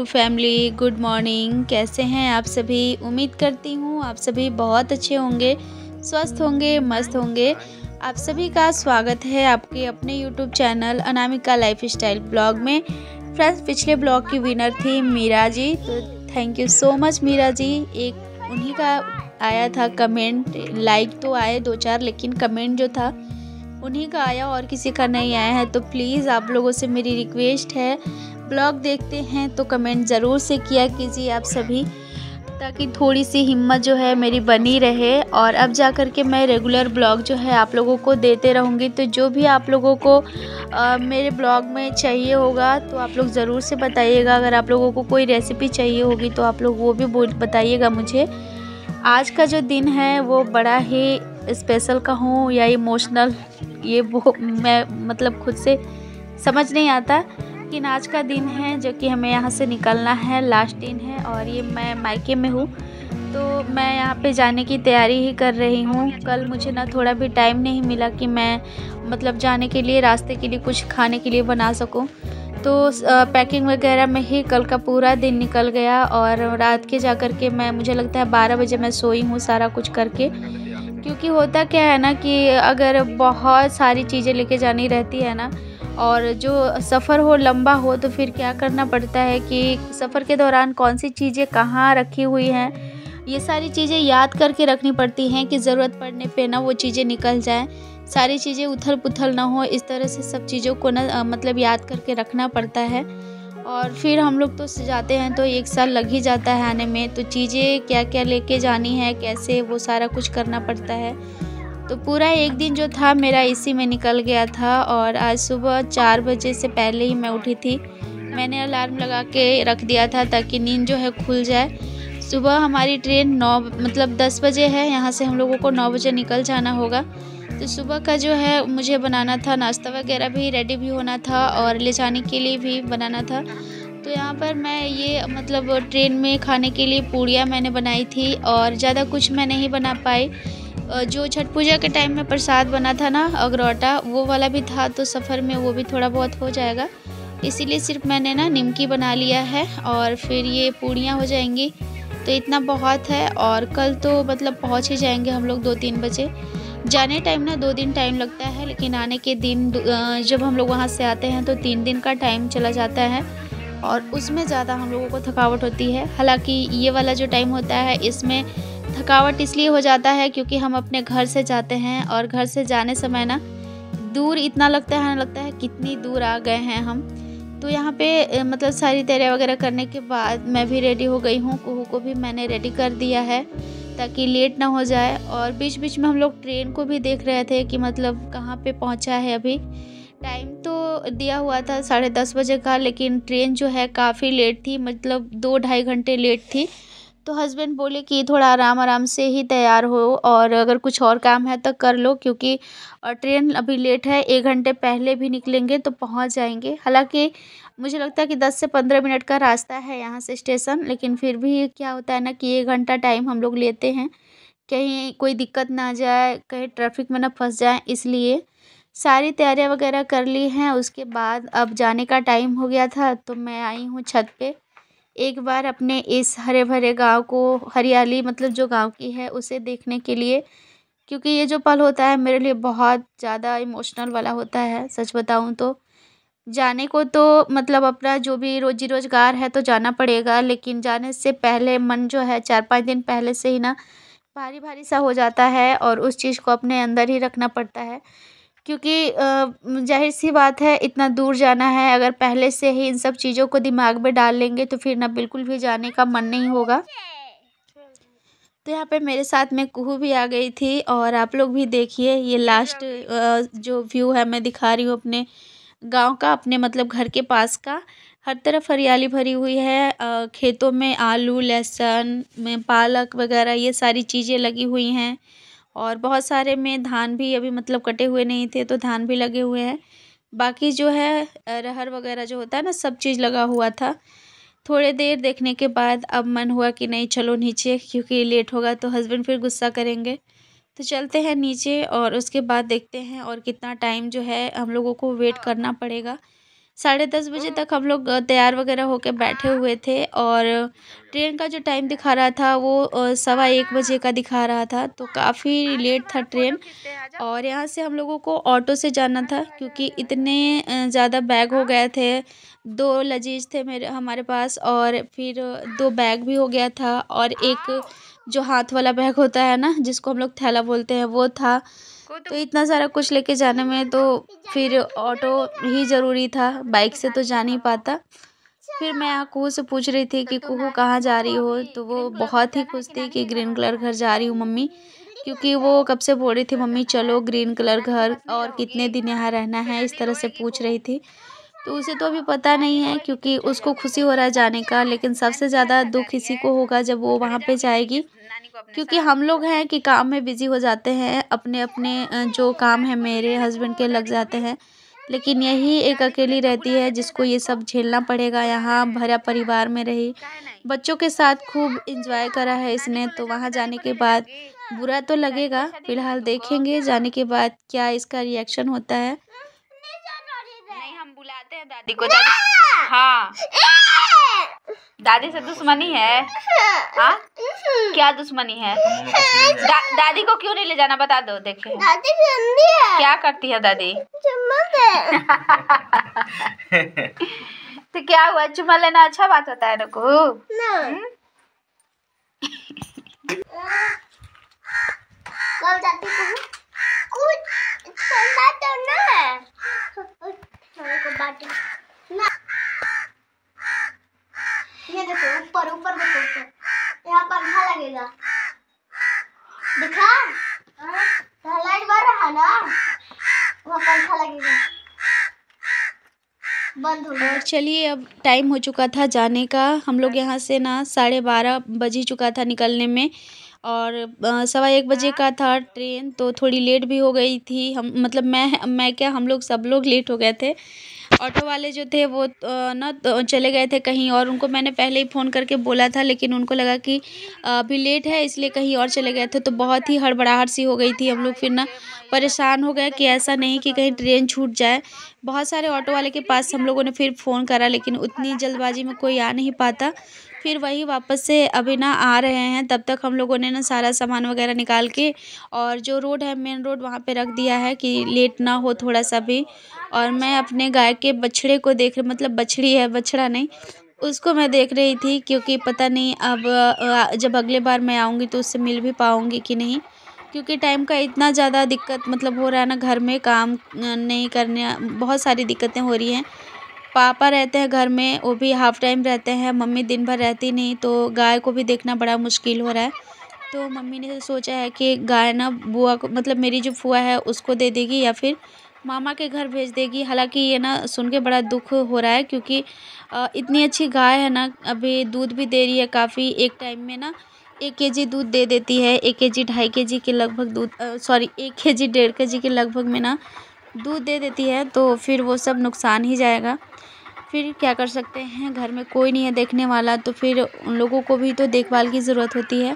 Family, good morning. कैसे हैं आप सभी? उम्मीद करती हूँ आप सभी बहुत अच्छे होंगे, स्वस्थ होंगे, मस्त होंगे। आप सभी का स्वागत है आपके अपने YouTube channel Anamika lifestyle blog में। फ्रेंड्स, पिछले ब्लॉग की विनर थी मीरा जी, तो thank you so much Meera ji. एक उन्हीं का आया था कमेंट, लाइक तो आए 2-4 लेकिन कमेंट जो था उन्हीं का आया और किसी का नहीं आया है। तो प्लीज़ आप लोगों से मेरी रिक्वेस्ट है, ब्लॉग देखते हैं तो कमेंट ज़रूर से किया कीजिए आप सभी, ताकि थोड़ी सी हिम्मत जो है मेरी बनी रहे और अब जा कर के मैं रेगुलर ब्लॉग जो है आप लोगों को देते रहूँगी। तो जो भी आप लोगों को मेरे ब्लॉग में चाहिए होगा तो आप लोग ज़रूर से बताइएगा। अगर आप लोगों को कोई रेसिपी चाहिए होगी तो आप लोग वो भी बताइएगा मुझे। आज का जो दिन है वो बड़ा ही स्पेशल कहूँ या इमोशनल, ये वो मैं मतलब खुद से समझ नहीं आता। लेकिन आज का दिन है जो कि हमें यहाँ से निकलना है, लास्ट दिन है और ये मैं मायके में हूँ, तो मैं यहाँ पे जाने की तैयारी ही कर रही हूँ। कल मुझे ना थोड़ा भी टाइम नहीं मिला कि मैं मतलब जाने के लिए, रास्ते के लिए कुछ खाने के लिए बना सकूँ, तो पैकिंग वगैरह में ही कल का पूरा दिन निकल गया। और रात के जा कर के मुझे लगता है 12 बजे मैं सोई हूँ सारा कुछ करके। क्योंकि होता क्या है ना कि अगर बहुत सारी चीज़ें लेके जानी रहती है ना, और जो सफ़र हो लंबा हो, तो फिर क्या करना पड़ता है कि सफ़र के दौरान कौन सी चीज़ें कहाँ रखी हुई हैं, ये सारी चीज़ें याद करके रखनी पड़ती हैं कि ज़रूरत पड़ने पे ना वो चीज़ें निकल जाएं, सारी चीज़ें उथल पुथल ना हो। इस तरह से सब चीज़ों को ना मतलब याद करके रखना पड़ता है। और फिर हम लोग तो जाते हैं तो 1 साल लग ही जाता है आने में, तो चीज़ें क्या क्या लेके जानी है, कैसे, वो सारा कुछ करना पड़ता है। तो पूरा एक दिन जो था मेरा इसी में निकल गया था। और आज सुबह 4 बजे से पहले ही मैं उठी थी। मैंने अलार्म लगा के रख दिया था ताकि नींद जो है खुल जाए। सुबह हमारी ट्रेन 9 मतलब 10 बजे है, यहाँ से हम लोगों को 9 बजे निकल जाना होगा। तो सुबह का जो है मुझे बनाना था, नाश्ता वगैरह भी रेडी भी होना था और ले जाने के लिए भी बनाना था। तो यहाँ पर मैं ये मतलब ट्रेन में खाने के लिए पूड़ियाँ मैंने बनाई थी और ज़्यादा कुछ मैं नहीं बना पाई। जो छठ पूजा के टाइम में प्रसाद बना था ना अगरौटा, वो वाला भी था, तो सफ़र में वो भी थोड़ा बहुत हो जाएगा, इसीलिए सिर्फ मैंने ना निमकी बना लिया है और फिर ये पूड़ियाँ हो जाएंगी। तो इतना बहुत है और कल तो मतलब पहुँच ही जाएंगे हम लोग 2-3 बजे। जाने टाइम ना 2 दिन टाइम लगता है, लेकिन आने के दिन जब हम लोग वहाँ से आते हैं तो 3 दिन का टाइम चला जाता है और उसमें ज़्यादा हम लोगों को थकावट होती है। हालांकि ये वाला जो टाइम होता है इसमें थकावट इसलिए हो जाता है क्योंकि हम अपने घर से जाते हैं और घर से जाने समय ना दूर इतना लगता है, कितनी दूर आ गए हैं हम। तो यहाँ पे मतलब सारी तैयारी वगैरह करने के बाद मैं भी रेडी हो गई हूँ। कुहू को भी मैंने रेडी कर दिया है ताकि लेट ना हो जाए। और बीच बीच में हम लोग ट्रेन को भी देख रहे थे कि मतलब कहाँ पे पहुँचा है अभी। टाइम तो दिया हुआ था 10:30 बजे का, लेकिन ट्रेन जो है काफ़ी लेट थी, मतलब 2-2.5 घंटे लेट थी। तो हस्बैंड बोले कि थोड़ा आराम आराम से ही तैयार हो और अगर कुछ और काम है तो कर लो, क्योंकि ट्रेन अभी लेट है, 1 घंटे पहले भी निकलेंगे तो पहुंच जाएंगे। हालांकि मुझे लगता है कि 10 से 15 मिनट का रास्ता है यहाँ से स्टेशन, लेकिन फिर भी क्या होता है ना कि 1 घंटा टाइम हम लोग लेते हैं, कहीं कोई दिक्कत ना आ जाए, कहीं ट्रैफिक में ना फंस जाए, इसलिए सारी तैयारियां वगैरह कर ली हैं। उसके बाद अब जाने का टाइम हो गया था तो मैं आई हूँ छत पे एक बार अपने इस हरे भरे गांव को, हरियाली मतलब जो गांव की है उसे देखने के लिए, क्योंकि ये जो पल होता है मेरे लिए बहुत ज़्यादा इमोशनल वाला होता है। सच बताऊं तो जाने को तो मतलब अपना जो भी रोजी रोजगार है तो जाना पड़ेगा, लेकिन जाने से पहले मन जो है 4-5 दिन पहले से ही ना भारी भारी सा हो जाता है और उस चीज़ को अपने अंदर ही रखना पड़ता है। क्योंकि ज़ाहिर सी बात है, इतना दूर जाना है, अगर पहले से ही इन सब चीज़ों को दिमाग में डाल लेंगे तो फिर ना बिल्कुल भी जाने का मन नहीं होगा। तो यहाँ पे मेरे साथ में कुहू भी आ गई थी और आप लोग भी देखिए ये लास्ट जो व्यू है मैं दिखा रही हूँ अपने गांव का, अपने मतलब घर के पास का। हर तरफ हरियाली भरी हुई है, खेतों में आलू, लहसुन में पालक वगैरह ये सारी चीज़ें लगी हुई हैं और बहुत सारे में धान भी अभी मतलब कटे हुए नहीं थे तो धान भी लगे हुए हैं। बाकी जो है अरहर वगैरह जो होता है ना, सब चीज़ लगा हुआ था। थोड़ी देर देखने के बाद अब मन हुआ कि नहीं चलो नीचे, क्योंकि लेट होगा तो हस्बैंड फिर गुस्सा करेंगे। तो चलते हैं नीचे और उसके बाद देखते हैं और कितना टाइम जो है हम लोगों को वेट करना पड़ेगा। 10:30 बजे तक हम लोग तैयार वगैरह होकर बैठे हुए थे और ट्रेन का जो टाइम दिखा रहा था वो 1:15 बजे का दिखा रहा था, तो काफ़ी लेट था ट्रेन। और यहाँ से हम लोगों को ऑटो से जाना था क्योंकि इतने ज़्यादा बैग हो गए थे। 2 लगेज थे मेरे हमारे पास और फिर 2 बैग भी हो गया था और एक जो हाथ वाला बैग होता है ना, जिसको हम लोग थैला बोलते हैं, वो था। तो इतना सारा कुछ लेके जाने में तो फिर ऑटो ही ज़रूरी था, बाइक से तो जा नहीं पाता। फिर मैं कुहू से पूछ रही थी कि कुहू कहाँ जा रही हो, तो वो बहुत ही खुश थी कि ग्रीन कलर घर जा रही हूँ मम्मी, क्योंकि वो कब से बोल रही थी मम्मी चलो ग्रीन कलर घर, और कितने दिन यहाँ रहना है, इस तरह से पूछ रही थी। तो उसे तो अभी पता नहीं है क्योंकि उसको खुशी हो रहा है जाने का, लेकिन सबसे ज़्यादा दुख इसी को होगा जब वो वहाँ पे जाएगी, क्योंकि हम लोग हैं कि काम में बिज़ी हो जाते हैं, अपने अपने जो काम है मेरे हस्बैंड के लग जाते हैं, लेकिन यही एक अकेली रहती है जिसको ये सब झेलना पड़ेगा। यहाँ भरा परिवार में रही, बच्चों के साथ खूब एंजॉय करा है इसने, तो वहाँ जाने के बाद बुरा तो लगेगा। फिलहाल देखेंगे जाने के बाद क्या इसका रिएक्शन होता है। नहीं, हम बुलाते हैं दादी को। दादी, हाँ, दादी से दुश्मनी है। हाँ, क्या दुश्मनी है? दादी को क्यों नहीं ले जाना, बता दो। देखे दादी है। क्या करती है दादी? तो क्या हुआ, चुम्मा लेना अच्छा बात होता है ना को? ये देखो ऊपर ऊपर देखो, यहाँ पंखा लगेगा, दिखा? लाइट बढ़ रहा है ना, वहाँ पंखा लगेगा, बंद हो गया। और चलिए, अब टाइम हो चुका था जाने का। हम लोग यहाँ से ना 12:30 बज ही चुका था निकलने में, और 1:15 बजे का था ट्रेन, तो थोड़ी लेट भी हो गई थी। हम मतलब मैं क्या, हम लोग सब लोग लेट हो गए थे। ऑटो वाले जो थे वो ना तो चले गए थे कहीं और, उनको मैंने पहले ही फ़ोन करके बोला था, लेकिन उनको लगा कि अभी लेट है इसलिए कहीं और चले गए थे, तो बहुत ही हड़बड़ाहट सी हो गई थी। हम लोग फिर ना परेशान हो गए कि ऐसा नहीं कि कहीं ट्रेन छूट जाए। बहुत सारे ऑटो वाले के पास हम लोगों ने फिर फ़ोन करा, लेकिन उतनी जल्दबाजी में कोई आ नहीं पाता। फिर वही वापस से अभी ना आ रहे हैं, तब तक हम लोगों ने ना सारा सामान वगैरह निकाल के और जो रोड है मेन रोड वहाँ पे रख दिया है कि लेट ना हो थोड़ा सा भी। और मैं अपने गाय के बछड़े को देख मतलब बछड़ी है, बछड़ा नहीं, उसको मैं देख रही थी, क्योंकि पता नहीं अब जब अगले बार मैं आऊँगी तो उससे मिल भी पाऊँगी कि नहीं, क्योंकि टाइम का इतना ज़्यादा दिक्कत मतलब हो रहा है ना, घर में काम नहीं करने, बहुत सारी दिक्कतें हो रही हैं। पापा रहते हैं घर में, वो भी हाफ़ टाइम रहते हैं, मम्मी दिन भर रहती नहीं, तो गाय को भी देखना बड़ा मुश्किल हो रहा है। तो मम्मी ने सोचा है कि गाय ना बुआ को, मतलब मेरी जो फूआ है उसको दे देगी या फिर मामा के घर भेज देगी। हालांकि ये ना सुन के बड़ा दुख हो रहा है, क्योंकि इतनी अच्छी गाय है ना, अभी दूध भी दे रही है काफ़ी। एक टाइम में ना 1 केजी दूध दे देती है, 1 केजी 2.5 केजी के लगभग दूध, सॉरी 1 केजी 1.5 केजी के लगभग में ना दूध दे देती है, तो फिर वो सब नुकसान ही जाएगा। फिर क्या कर सकते हैं, घर में कोई नहीं है देखने वाला, तो फिर उन लोगों को भी तो देखभाल की ज़रूरत होती है।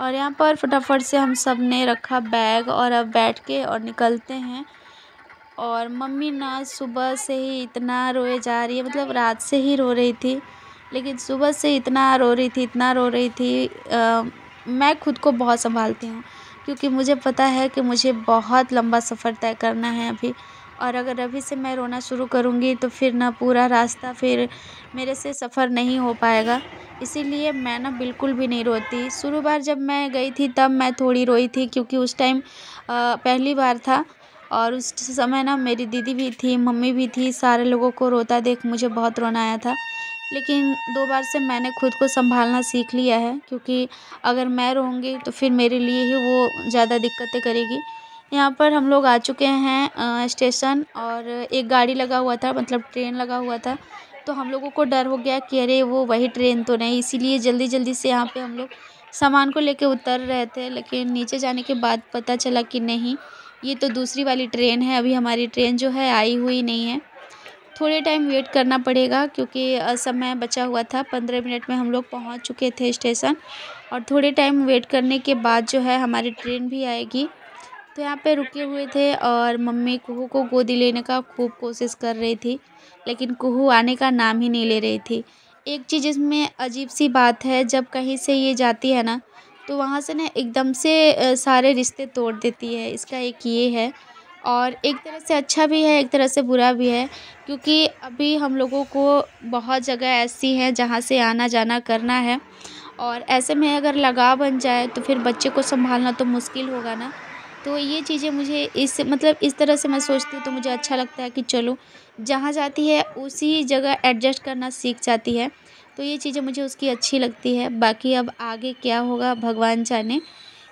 और यहाँ पर फटाफट से हम सब ने रखा बैग और अब बैठ के और निकलते हैं। और मम्मी ना सुबह से ही इतना रोए जा रही है, मतलब रात से ही रो रही थी, लेकिन सुबह से इतना रो रही थी, इतना रो रही थी। मैं खुद को बहुत संभालती हूँ, क्योंकि मुझे पता है कि मुझे बहुत लंबा सफ़र तय करना है अभी, और अगर अभी से मैं रोना शुरू करूँगी तो फिर ना पूरा रास्ता फिर मेरे से सफ़र नहीं हो पाएगा। इसीलिए मैं ना बिल्कुल भी नहीं रोती। शुरू बार जब मैं गई थी तब मैं थोड़ी रोई थी, क्योंकि उस टाइम पहली बार था, और उस समय ना मेरी दीदी भी थी, मम्मी भी थी, सारे लोगों को रोता देख मुझे बहुत रोना आया था। लेकिन 2 बार से मैंने खुद को संभालना सीख लिया है, क्योंकि अगर मैं रहूँगी तो फिर मेरे लिए ही वो ज़्यादा दिक्कतें करेगी। यहाँ पर हम लोग आ चुके हैं स्टेशन, और एक गाड़ी लगा हुआ था, मतलब ट्रेन लगा हुआ था, तो हम लोगों को डर हो गया कि अरे वो वही ट्रेन तो नहीं, इसीलिए जल्दी-जल्दी से यहाँ पे हम लोग सामान को लेके उतर रहे थे। लेकिन नीचे जाने के बाद पता चला कि नहीं, ये तो दूसरी वाली ट्रेन है, अभी हमारी ट्रेन जो है आई हुई नहीं है। थोड़े टाइम वेट करना पड़ेगा, क्योंकि समय बचा हुआ था, 15 मिनट में हम लोग पहुँच चुके थे स्टेशन, और थोड़े टाइम वेट करने के बाद जो है हमारी ट्रेन भी आएगी। तो यहाँ पे रुके हुए थे और मम्मी कुहू को गोदी लेने का खूब कोशिश कर रही थी, लेकिन कुहू आने का नाम ही नहीं ले रही थी। एक चीज़ इसमें अजीब सी बात है, जब कहीं से ये जाती है ना, तो वहाँ से ना एकदम से सारे रिश्ते तोड़ देती है। इसका एक ये है, और एक तरह से अच्छा भी है, एक तरह से बुरा भी है, क्योंकि अभी हम लोगों को बहुत जगह ऐसी हैं जहाँ से आना-जाना करना है, और ऐसे में अगर लगाव बन जाए तो फिर बच्चे को सँभालना तो मुश्किल होगा ना। तो ये चीज़ें मुझे इस तरह से मैं सोचती हूँ, तो मुझे अच्छा लगता है कि चलो, जहाँ जाती है उसी जगह एडजस्ट करना सीख जाती है। तो ये चीज़ें मुझे उसकी अच्छी लगती है। बाकी अब आगे क्या होगा भगवान जाने।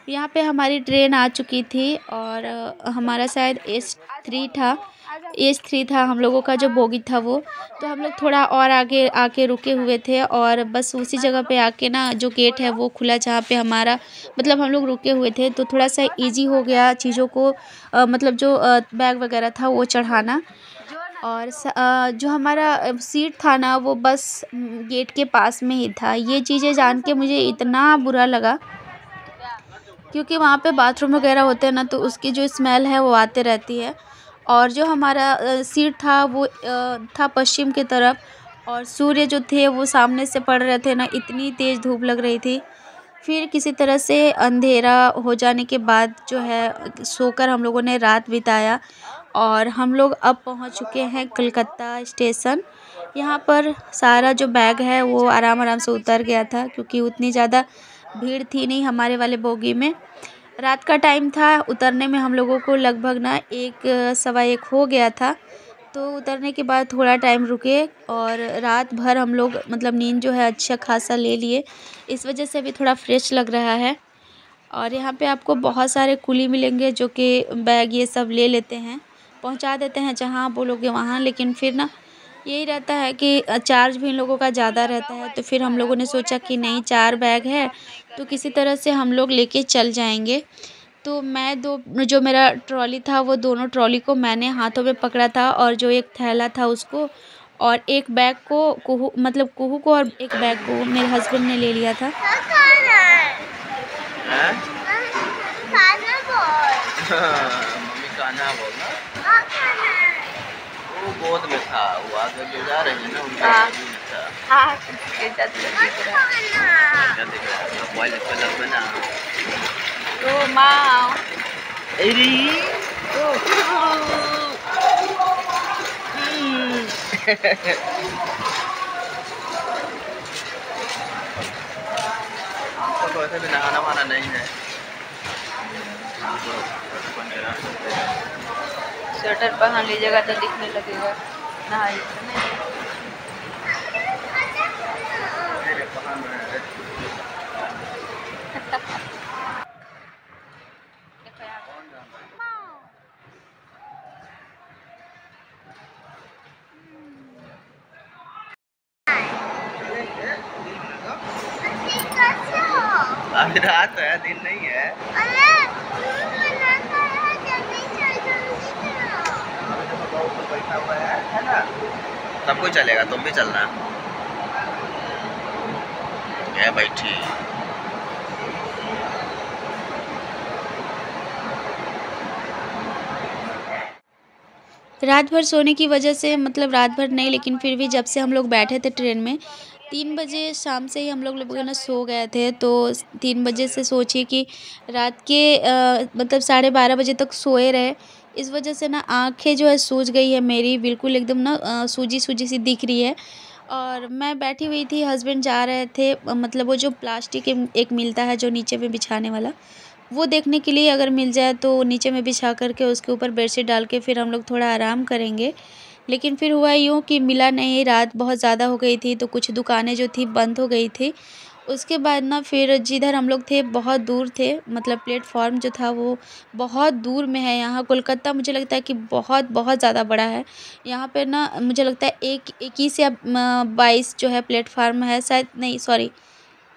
यहाँ पे हमारी ट्रेन आ चुकी थी, और हमारा शायद एज 3 था हम लोगों का जो बोगी था वो। तो हम लोग थोड़ा और आगे आके रुके हुए थे, और बस उसी जगह पे आके ना जो गेट है वो खुला, जहाँ पे हमारा मतलब हम लोग रुके हुए थे, तो थोड़ा सा इजी हो गया चीज़ों को, मतलब जो बैग वगैरह था वो चढ़ाना। और जो हमारा सीट था ना वो बस गेट के पास में ही था। ये चीज़ें जान के मुझे इतना बुरा लगा, क्योंकि वहाँ पे बाथरूम वगैरह होते हैं ना, तो उसकी जो स्मेल है वो आते रहती है। और जो हमारा सीट था वो था पश्चिम की तरफ, और सूर्य जो थे वो सामने से पड़ रहे थे ना, इतनी तेज़ धूप लग रही थी। फिर किसी तरह से अंधेरा हो जाने के बाद जो है सोकर हम लोगों ने रात बिताया, और हम लोग अब पहुँच चुके हैं कलकत्ता स्टेशन। यहाँ पर सारा जो बैग है वो आराम-आराम से उतर गया था, क्योंकि उतनी ज़्यादा भीड़ थी नहीं हमारे वाले बोगी में। रात का टाइम था, उतरने में हम लोगों को लगभग ना 1 सवा 1 हो गया था। तो उतरने के बाद थोड़ा टाइम रुके, और रात भर हम लोग मतलब नींद जो है अच्छा खासा ले लिए। इस वजह से अभी थोड़ा फ्रेश लग रहा है। और यहाँ पे आपको बहुत सारे कुली मिलेंगे जो कि बैग ये सब ले लेते हैं, पहुँचा देते हैं जहाँ आप बोलोगे वहाँ। लेकिन फिर ना यही रहता है कि चार्ज भी इन लोगों का ज़्यादा रहता है। तो फिर हम लोगों ने सोचा कि नहीं, 4 बैग है तो किसी तरह से हम लोग लेके चल जाएंगे। तो मैं दो जो मेरा ट्रॉली था वो दोनों ट्रॉली को मैंने हाथों में पकड़ा था, और जो एक थैला था उसको, और एक बैग को कुहू को, और एक बैग को मेरे हस्बैंड ने ले लिया था। हैं? खाना बोल। मम्मी खाना बोल ना। हाँ, खाना है। वो गोद में था, वो आगे जो जा रहे हैं ना उनके हाँ। गोद में था। हाँ, के साथ दिख रहा है। खाना। क्या दिख रहा है? मोबाइल पे लग बना। तो माँ अरे तो वैसे भी नहाना वहाना नहीं है। स्वेटर पहन लीजिएगा तो दिखने लगेगा, नहाइए तो नहीं। अभी रात है, दिन नहीं है। बैठा हुआ है ना? सब कुछ चलेगा, तुम भी चलना है बैठी। रात भर सोने की वजह से, मतलब रात भर नहीं लेकिन फिर भी जब से हम लोग बैठे थे ट्रेन में, 3 बजे शाम से ही हम लोग ना सो गए थे। तो 3 बजे से सोचिए कि रात के मतलब 12:30 बजे तक सोए रहे। इस वजह से ना आँखें जो है सूज गई है मेरी, बिल्कुल एकदम ना सूजी-सूजी सी दिख रही है। और मैं बैठी हुई थी, हस्बैंड जा रहे थे मतलब वो जो प्लास्टिक एक मिलता है जो नीचे में बिछाने वाला, वो देखने के लिए, अगर मिल जाए तो नीचे में बिछा कर के उसके ऊपर बेडशीट डाल के फिर हम लोग थोड़ा आराम करेंगे। लेकिन फिर हुआ यूँ कि मिला नहीं, रात बहुत ज़्यादा हो गई थी तो कुछ दुकानें जो थी बंद हो गई थी। उसके बाद ना फिर जिधर हम लोग थे बहुत दूर थे, मतलब प्लेटफ़ॉर्म जो था वो बहुत दूर में है। यहाँ कोलकाता मुझे लगता है कि बहुत बहुत ज़्यादा बड़ा है। यहाँ पे ना मुझे लगता है 21 या 22 जो है प्लेटफ़ॉर्म है शायद, नहीं सॉरी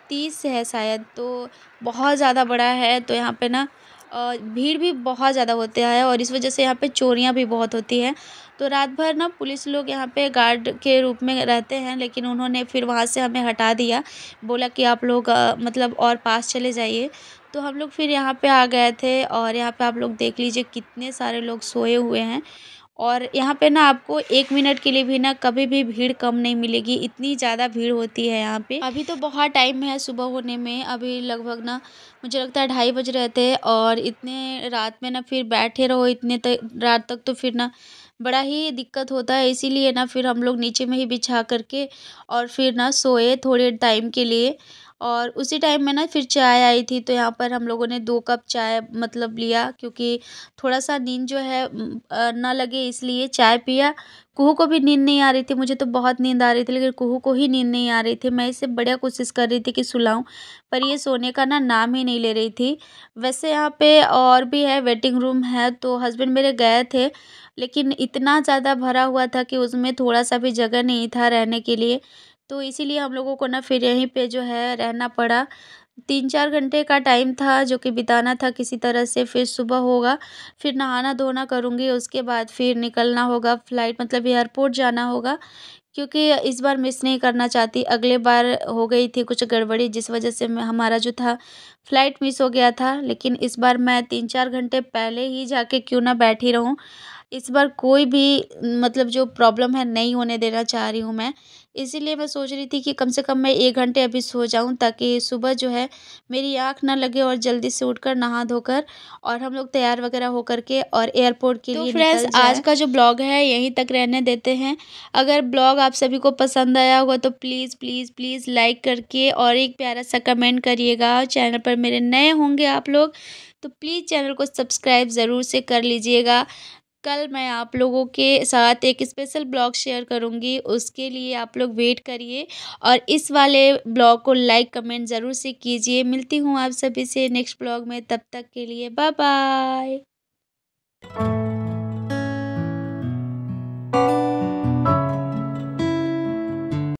30 है शायद, तो बहुत ज़्यादा बड़ा है। तो यहाँ पे ना भीड़ भी बहुत ज़्यादा होता है और इस वजह से यहाँ पे चोरियाँ भी बहुत होती हैं। तो रात भर ना पुलिस लोग यहाँ पे गार्ड के रूप में रहते हैं, लेकिन उन्होंने फिर वहाँ से हमें हटा दिया। बोला कि आप लोग मतलब और पास चले जाइए। तो हम लोग फिर यहाँ पे आ गए थे और यहाँ पे आप लोग देख लीजिए कितने सारे लोग सोए हुए हैं। और यहाँ पे ना आपको 1 मिनट के लिए भी ना कभी भी भीड़ कम नहीं मिलेगी, इतनी ज़्यादा भीड़ होती है यहाँ पे। अभी तो बहुत टाइम है सुबह होने में, अभी लगभग ना मुझे लगता है 2:30 बज रहे थे और इतने रात में ना फिर बैठे रहो इतने रात तक तो फिर ना बड़ा ही दिक्कत होता है। इसीलिए ना फिर हम लोग नीचे में ही बिछा करके और फिर ना सोए थोड़े टाइम के लिए। और उसी टाइम में ना फिर चाय आई थी, तो यहाँ पर हम लोगों ने 2 कप चाय मतलब लिया, क्योंकि थोड़ा-सा नींद जो है ना लगे इसलिए चाय पिया। कुहू को भी नींद नहीं आ रही थी, मुझे तो बहुत नींद आ रही थी, लेकिन कुहू को ही नींद नहीं आ रही थी। मैं इसे बढ़िया कोशिश कर रही थी कि सुलाऊँ, पर ये सोने का ना नाम ही नहीं ले रही थी। वैसे यहाँ पे और भी है, वेटिंग रूम है, तो हस्बैंड मेरे गए थे, लेकिन इतना ज़्यादा भरा हुआ था कि उसमें थोड़ा-सा भी जगह नहीं था रहने के लिए। तो इसीलिए हम लोगों को ना फिर यहीं पे जो है रहना पड़ा। 3-4 घंटे का टाइम था जो कि बिताना था किसी तरह से, फिर सुबह होगा, फिर नहाना-धोना करूँगी, उसके बाद फिर निकलना होगा फ्लाइट मतलब एयरपोर्ट जाना होगा, क्योंकि इस बार मिस नहीं करना चाहती। अगले बार हो गई थी कुछ गड़बड़ी जिस वजह से मैं हमारा जो था फ्लाइट मिस हो गया था, लेकिन इस बार मैं 3-4 घंटे पहले ही जाके क्यों ना बैठी रहूँ। इस बार कोई भी मतलब जो प्रॉब्लम है नहीं होने देना चाह रही हूँ मैं। इसीलिए मैं सोच रही थी कि कम से कम मैं 1 घंटे अभी सो जाऊँ, ताकि सुबह जो है मेरी आँख ना लगे और जल्दी से उठकर नहा धोकर और हम लोग तैयार वगैरह होकर के और एयरपोर्ट के लिए फ्रेंड्स निकल जाएँ। आज का जो ब्लॉग है यहीं तक रहने देते हैं। अगर ब्लॉग आप सभी को पसंद आया होगा तो प्लीज़, प्लीज़, प्लीज़ लाइक करके और एक प्यारा सा कमेंट करिएगा। चैनल पर मेरे नए होंगे आप लोग, तो प्लीज़ चैनल को सब्सक्राइब ज़रूर से कर लीजिएगा। कल मैं आप लोगों के साथ एक स्पेशल ब्लॉग शेयर करूँगी, उसके लिए आप लोग वेट करिए और इस वाले ब्लॉग को लाइक कमेंट ज़रूर से कीजिए। मिलती हूँ आप सभी से नेक्स्ट ब्लॉग में, तब तक के लिए बाय बाय।